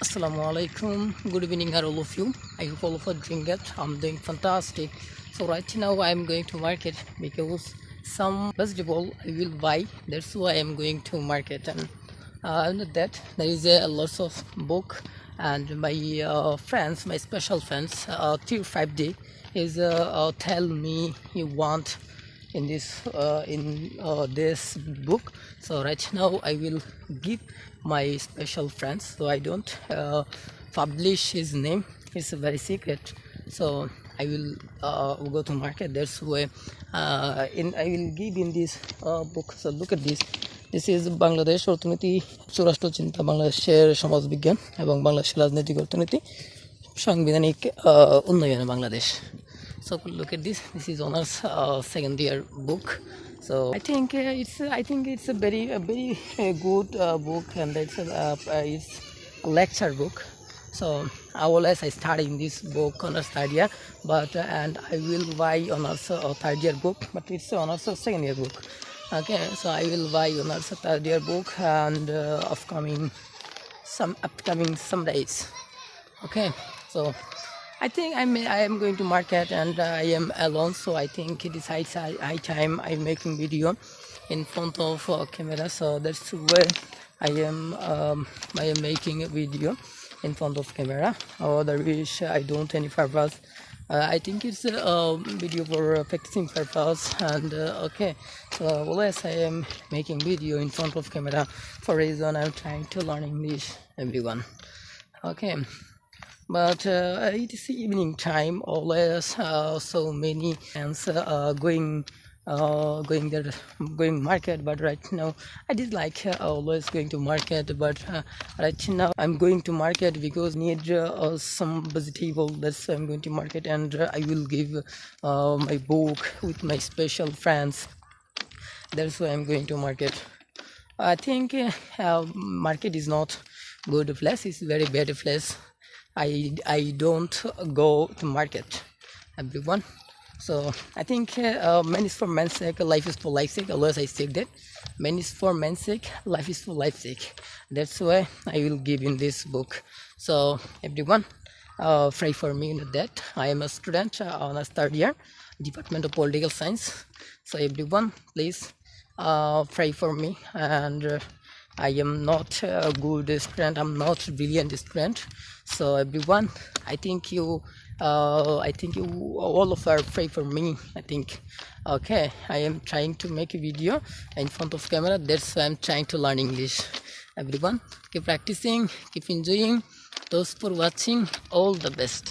Assalamu alaikum. Good evening, all of you. I hope all of you are doing good. I'm doing fantastic. So right now I'm going to market because some vegetable I will buy. That's why I'm going to market. And under that there is a lots of book and my friends, my special friends, tier 5D is tell me he want in this book. So right now I will give my special friends, so I don't publish his name. It's very secret. So I will go to market. That's why I will give in this book. So look at this. This is Bangladesh অর্থনীতি চূড়ান্ত চিন্তা বাংলাদেশের সমাজবিজ্ঞান এবং বাংলাদেশের রাজনৈতিক অর্থনীতি সাংবিধানিক উন্নয়নে Bangladesh. So look at this. This is honors second year book. So I think it's a very good book, and it's a lecture book. So always I study in this book honors third year, but and I will buy honors third year book, but it's honors second year book. Okay, so I will buy honors third year book and upcoming some days. Okay, so I think I am going to market and I am alone, so I think it is high time I'm making video in front of camera. So that's where I am making a video in front of camera. Otherwise I don't any purpose. I think it's a video for practicing purpose, and okay, so always I am making video in front of camera for reason I'm trying to learn English, everyone. Okay, but it is evening time. Always so many friends going market, but right now I did like always going to market, but right now I'm going to market because need some vegetable. That's why I'm going to market, and I will give my book with my special friends. That's why I'm going to market. I think market is not good place. It's very bad place. I don't go to market, everyone. So I think man is for man's sake, life is for life's sake. Always I say that man is for man's sake, life is for life's sake. That's why I will give in this book. So everyone, pray for me in that. I am a student on a third year, Department of Political Science. So everyone, please pray for me. And I am not a good student. I'm not brilliant student. So everyone, I think you all of are pray for me. I think. Okay, I am trying to make a video in front of camera. That's why I'm trying to learn English. Everyone, keep practicing, keep enjoying. Those for watching, all the best.